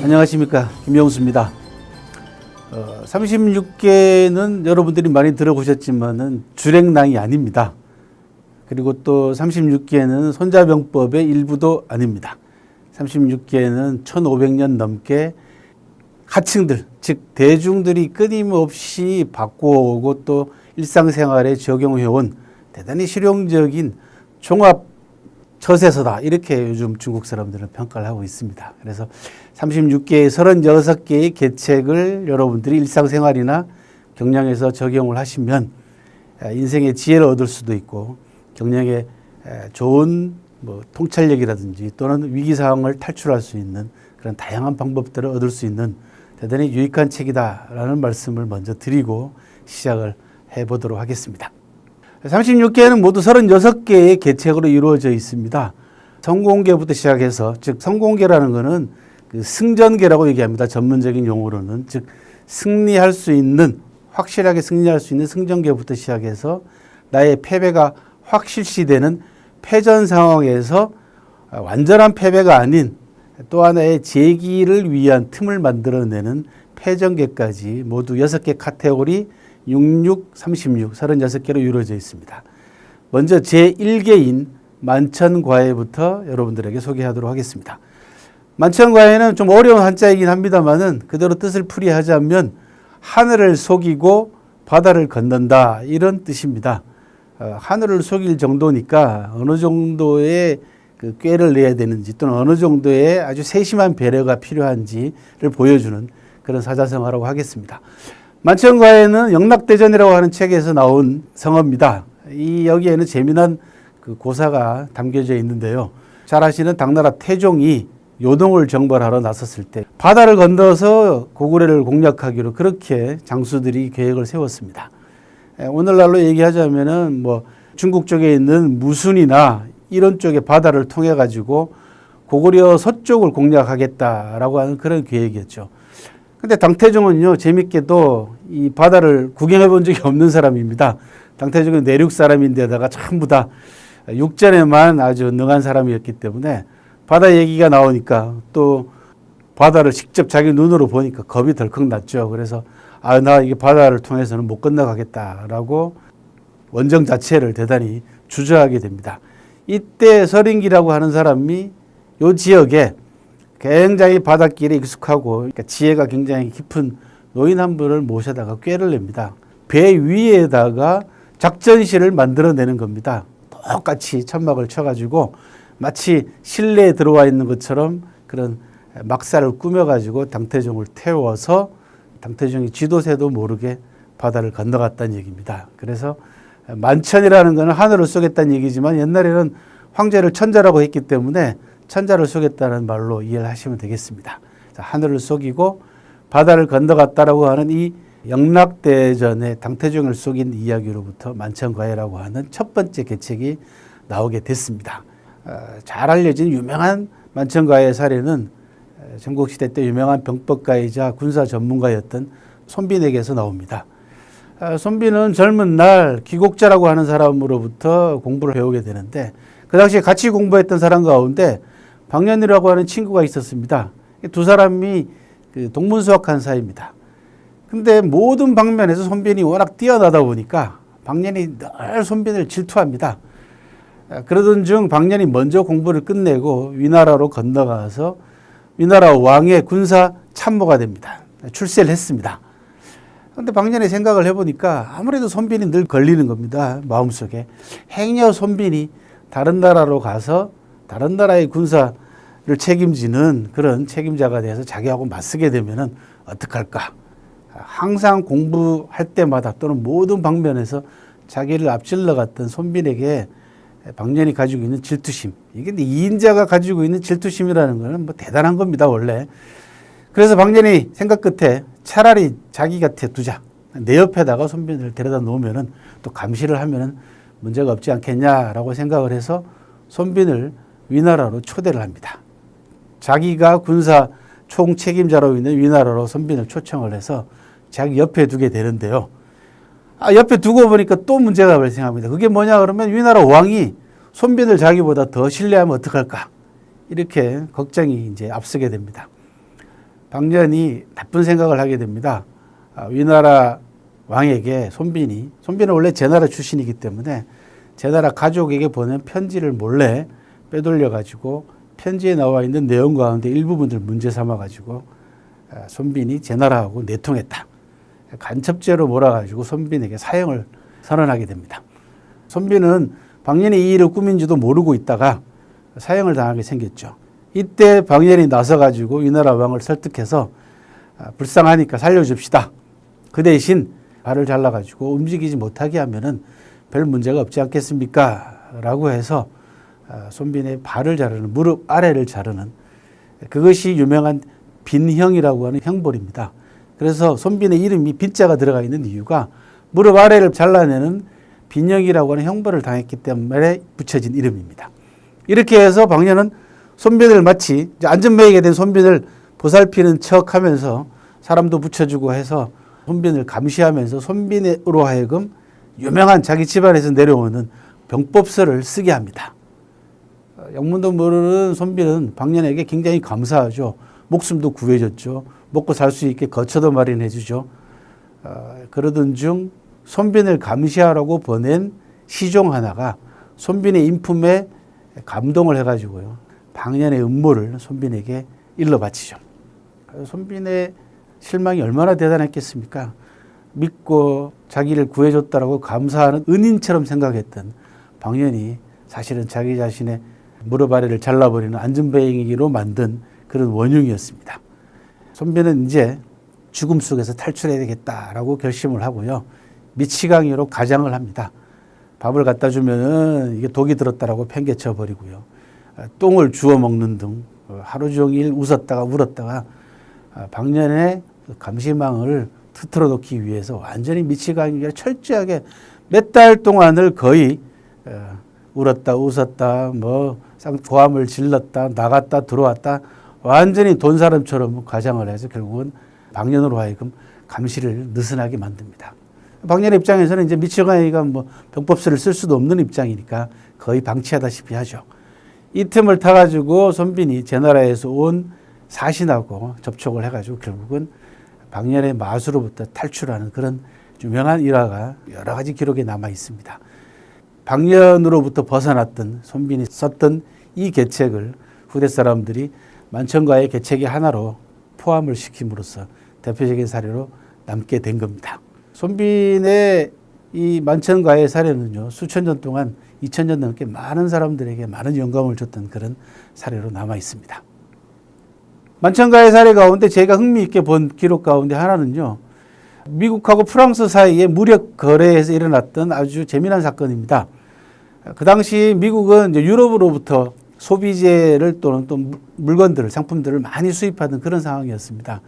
안녕하십니까, 김영수입니다. 36계는 여러분들이 많이 들어보셨지만은 주랭랑이 아닙니다. 그리고 또 36계는 손자병법의 일부도 아닙니다. 36계는 1500년 넘게 하층들, 즉 대중들이 끊임없이 바꿔오고 또 일상생활에 적용해온 대단히 실용적인 종합 처세서다, 이렇게 요즘 중국 사람들은 평가를 하고 있습니다. 그래서 36개의 36개의 계책을 여러분들이 일상생활이나 경영에서 적용을 하시면 인생의 지혜를 얻을 수도 있고 경영에 좋은 통찰력이라든지 또는 위기 상황을 탈출할 수 있는 그런 다양한 방법들을 얻을 수 있는 대단히 유익한 책이다라는 말씀을 먼저 드리고 시작을 해보도록 하겠습니다. 36계는 모두 36개의 계책으로 이루어져 있습니다. 성공계부터 시작해서, 즉 성공계라는 것은 그 승전계라고 얘기합니다. 전문적인 용어로는. 즉 승리할 수 있는, 확실하게 승리할 수 있는 승전계부터 시작해서 나의 패배가 확실시되는 패전 상황에서 완전한 패배가 아닌 또 하나의 재기를 위한 틈을 만들어내는 패전계까지 모두 6개 카테고리 66, 36, 36개로 이루어져 있습니다. 먼저 제1계인 만천과외부터 여러분들에게 소개하도록 하겠습니다. 만천과외는 좀 어려운 한자이긴 합니다만은 그대로 뜻을 풀이하자면 하늘을 속이고 바다를 건넌다, 이런 뜻입니다. 하늘을 속일 정도니까 어느 정도의 그 꾀를 내야 되는지 또는 어느 정도의 아주 세심한 배려가 필요한지를 보여주는 그런 사자성어라고 하겠습니다. 만천과외는 영락대전이라고 하는 책에서 나온 성어입니다. 여기에는 재미난 그 고사가 담겨져 있는데요. 잘 아시는 당나라 태종이 요동을 정벌하러 나섰을 때 바다를 건너서 고구려를 공략하기로 그렇게 장수들이 계획을 세웠습니다. 오늘날로 얘기하자면은 중국 쪽에 있는 무순이나 이런 쪽의 바다를 통해 가지고 고구려 서쪽을 공략하겠다라고 하는 그런 계획이었죠. 근데 당태종은요, 재밌게도 이 바다를 구경해 본 적이 없는 사람입니다. 당태종은 내륙 사람인데다가 전부 다 육전에만 아주 능한 사람이었기 때문에 바다 얘기가 나오니까 또 바다를 직접 자기 눈으로 보니까 겁이 덜컥 났죠. 그래서 나 이게 바다를 통해서는 못 건너가겠다라고 원정 자체를 대단히 주저하게 됩니다. 이때 서린기라고 하는 사람이 이 지역에 굉장히 바닷길에 익숙하고 그러니까 지혜가 굉장히 깊은 노인 한 분을 모셔다가 꾀를 냅니다. 배 위에다가 작전실을 만들어내는 겁니다. 똑같이 천막을 쳐가지고 마치 실내에 들어와 있는 것처럼 그런 막사를 꾸며가지고 당태종을 태워서 당태종이 쥐도새도 모르게 바다를 건너갔다는 얘기입니다. 그래서 만천이라는 것은 하늘을 쏘겠다는 얘기지만 옛날에는 황제를 천자라고 했기 때문에 천자를 쏘겠다는 말로 이해를 하시면 되겠습니다. 하늘을 쏘기고 바다를 건너갔다라고 하는 이 영락대전의 당태종을 속인 이야기로부터 만천과외라고 하는 첫 번째 계책이 나오게 됐습니다. 잘 알려진 유명한 만천과외 사례는 전국시대 때 유명한 병법가이자 군사 전문가였던 손빈에게서 나옵니다. 손빈은 젊은 날 기곡자라고 하는 사람으로부터 공부를 배우게 되는데 그 당시에 같이 공부했던 사람 가운데 박년이라고 하는 친구가 있었습니다. 두 사람이 동문수학한 사이입니다. 근데 모든 방면에서 손빈이 워낙 뛰어나다 보니까 박년이 늘 손빈을 질투합니다. 그러던 중 박년이 먼저 공부를 끝내고 위나라로 건너가서 위나라 왕의 군사 참모가 됩니다. 출세를 했습니다. 그런데 박년이 생각을 해보니까 아무래도 손빈이 늘 걸리는 겁니다. 마음속에. 행여 손빈이 다른 나라로 가서 다른 나라의 군사를 책임지는 그런 책임자가 돼서 자기하고 맞서게 되면은 어떡할까. 항상 공부할 때마다 또는 모든 방면에서 자기를 앞질러 갔던 손빈에게 박년이 가지고 있는 질투심. 이게 이인자가 가지고 있는 질투심이라는 것은 대단한 겁니다, 원래. 그래서 박년이 생각 끝에 차라리 자기 곁에 두자. 내 옆에다가 손빈을 데려다 놓으면은 또 감시를 하면은 문제가 없지 않겠냐라고 생각을 해서 손빈을 위나라로 초대를 합니다. 자기가 군사 총책임자로 있는 위나라로 손빈을 초청을 해서 자기 옆에 두게 되는데요. 옆에 두고 보니까 또 문제가 발생합니다. 그게 뭐냐 그러면 위나라 왕이 손빈을 자기보다 더 신뢰하면 어떡할까? 이렇게 걱정이 이제 앞서게 됩니다. 방년이 나쁜 생각을 하게 됩니다. 위나라 왕에게 손빈은 원래 제나라 출신이기 때문에 제나라 가족에게 보낸 편지를 몰래 빼돌려 가지고 편지에 나와 있는 내용 가운데 일부분을 문제 삼아 가지고 손빈이 제나라하고 내통했다. 간첩죄로 몰아가지고 손빈에게 사형을 선언하게 됩니다. 손빈은 방년이 이 일을 꾸민지도 모르고 있다가 사형을 당하게 생겼죠. 이때 방년이 나서가지고 위나라 왕을 설득해서 불쌍하니까 살려줍시다. 그 대신 발을 잘라가지고 움직이지 못하게 하면은 별 문제가 없지 않겠습니까? 라고 해서 손빈의 발을 자르는, 무릎 아래를 자르는, 그것이 유명한 빈형이라고 하는 형벌입니다. 그래서 손빈의 이름이 빈자가 들어가 있는 이유가 무릎 아래를 잘라내는 빈형이라고 하는 형벌을 당했기 때문에 붙여진 이름입니다. 이렇게 해서 방년은 손빈을 마치 안전뱅이가 된 손빈을 보살피는 척하면서 사람도 붙여주고 해서 손빈을 감시하면서 손빈으로 하여금 유명한 자기 집안에서 내려오는 병법서를 쓰게 합니다. 영문도 모르는 손빈은 방년에게 굉장히 감사하죠. 목숨도 구해줬죠. 먹고 살 수 있게 거처도 마련해 주죠. 그러던 중 손빈을 감시하라고 보낸 시종 하나가 손빈의 인품에 감동을 해가지고요. 방년의 음모를 손빈에게 일러 바치죠. 손빈의 실망이 얼마나 대단했겠습니까? 믿고 자기를 구해줬다라고 감사하는 은인처럼 생각했던 방년이 사실은 자기 자신의 무릎 아래를 잘라버리는 안전뱅이로 만든 그런 원흉이었습니다. 손빈은 이제 죽음 속에서 탈출해야 되겠다라고 결심을 하고요. 미치광이로 가장을 합니다. 밥을 갖다 주면은 이게 독이 들었다라고 팽개쳐 버리고요. 똥을 주워 먹는 등 하루 종일 웃었다가 울었다가 방년의 감시망을 틀어 놓기 위해서 완전히 미치광이로 철저하게 몇 달 동안을 거의 울었다 웃었다 고함을 질렀다 나갔다 들어왔다 완전히 돈 사람처럼 가장을 해서 결국은 방년으로 하여금 감시를 느슨하게 만듭니다. 방년의 입장에서는 이제 미치광이가 병법서를 쓸 수도 없는 입장이니까 거의 방치하다시피 하죠. 이 틈을 타가지고 손빈이 제나라에서 온 사신하고 접촉을 해가지고 결국은 방년의 마수로부터 탈출하는 그런 유명한 일화가 여러 가지 기록에 남아 있습니다. 방년으로부터 벗어났던 손빈이 썼던 이 계책을 후대 사람들이 만천가의 계책의 하나로 포함을 시킴으로써 대표적인 사례로 남게 된 겁니다. 손빈의 이 만천가의 사례는요, 수천 년 동안 2000년 넘게 많은 사람들에게 많은 영감을 줬던 그런 사례로 남아 있습니다. 만천가의 사례 가운데 제가 흥미있게 본 기록 가운데 하나는요, 미국하고 프랑스 사이에 무력 거래에서 일어났던 아주 재미난 사건입니다. 그 당시 미국은 이제 유럽으로부터 소비재를 또는 또 물건들을, 상품들을 많이 수입하는 그런 상황이었습니다.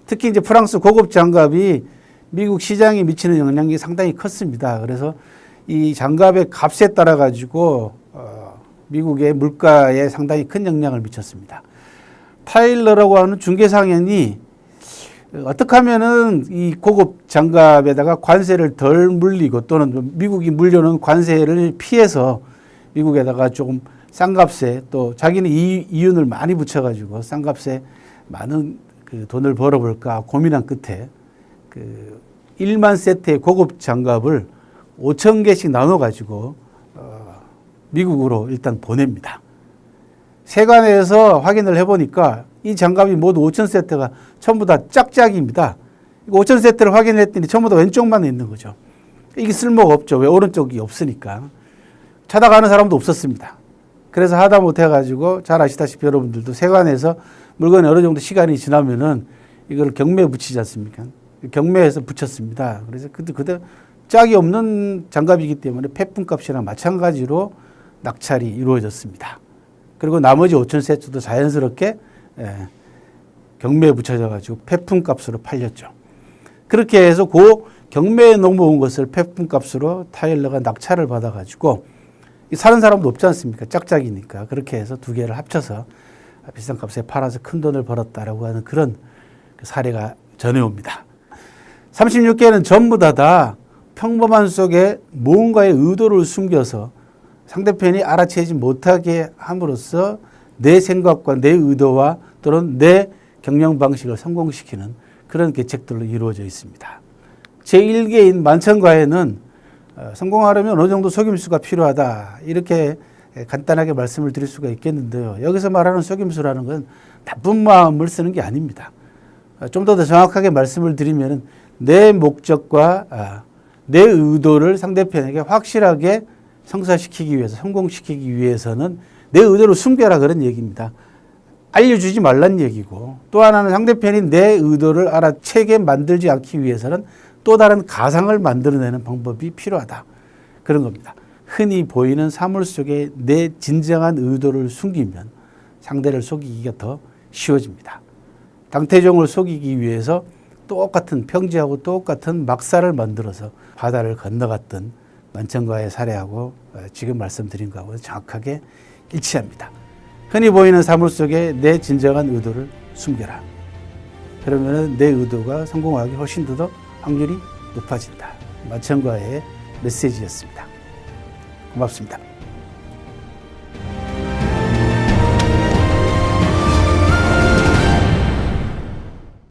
특히 이제 프랑스 고급 장갑이 미국 시장에 미치는 영향이 상당히 컸습니다. 그래서 이 장갑의 값에 따라 가지고 미국의 물가에 상당히 큰 영향을 미쳤습니다. 타일러라고 하는 중개상인이 어떻게 하면은 이 고급 장갑에다가 관세를 덜 물리고 또는 미국이 물려놓은 관세를 피해서 미국에다가 조금 싼 값에 또 자기는 이윤을 많이 붙여가지고 싼 값에 많은 그 돈을 벌어볼까 고민한 끝에 그 1만 세트의 고급 장갑을 5,000개씩 나눠가지고 미국으로 일단 보냅니다. 세관에서 확인을 해보니까 이 장갑이 모두 5,000세트가 전부 다 짝짝입니다. 5,000세트를 확인했더니 전부 다 왼쪽만 있는 거죠. 이게 쓸모가 없죠. 왜? 오른쪽이 없으니까. 찾아가는 사람도 없었습니다. 그래서 하다 못해가지고 잘 아시다시피 여러분들도 세관에서 물건이 어느 정도 시간이 지나면은 이걸 경매에 붙이지 않습니까? 경매에서 붙였습니다. 그래서 그때 짝이 없는 장갑이기 때문에 폐품값이랑 마찬가지로 낙찰이 이루어졌습니다. 그리고 나머지 5,000세트도 자연스럽게 경매에 붙여져가지고 폐품값으로 팔렸죠. 그렇게 해서 그 경매에 넘어온 것을 폐품값으로 타일러가 낙찰을 받아가지고 사는 사람도 없지 않습니까? 짝짝이니까. 그렇게 해서 두 개를 합쳐서 비싼 값에 팔아서 큰 돈을 벌었다라고 하는 그런 사례가 전해옵니다. 36개는 전부 다 평범한 속에 뭔가의 의도를 숨겨서 상대편이 알아채지 못하게 함으로써 내 생각과 내 의도와 또는 내 경영 방식을 성공시키는 그런 계책들로 이루어져 있습니다. 제1계인 만천과에는 성공하려면 어느 정도 속임수가 필요하다, 이렇게 간단하게 말씀을 드릴 수가 있겠는데요. 여기서 말하는 속임수라는 건 나쁜 마음을 쓰는 게 아닙니다. 좀 더 정확하게 말씀을 드리면 내 목적과 내 의도를 상대편에게 확실하게 성사시키기 위해서, 성공시키기 위해서는 내 의도를 숨겨라, 그런 얘기입니다. 알려주지 말란 얘기고, 또 하나는 상대편이 내 의도를 알아채게 만들지 않기 위해서는 또 다른 가상을 만들어내는 방법이 필요하다, 그런 겁니다. 흔히 보이는 사물 속에 내 진정한 의도를 숨기면 상대를 속이기가 더 쉬워집니다. 당태종을 속이기 위해서 똑같은, 평지하고 똑같은 막사를 만들어서 바다를 건너갔던 만천과의 사례하고 지금 말씀드린 거하고 정확하게 일치합니다. 흔히 보이는 사물 속에 내 진정한 의도를 숨겨라. 그러면 내 의도가 성공하기 훨씬 더 확률이 높아진다. 만천과의 메시지였습니다. 고맙습니다.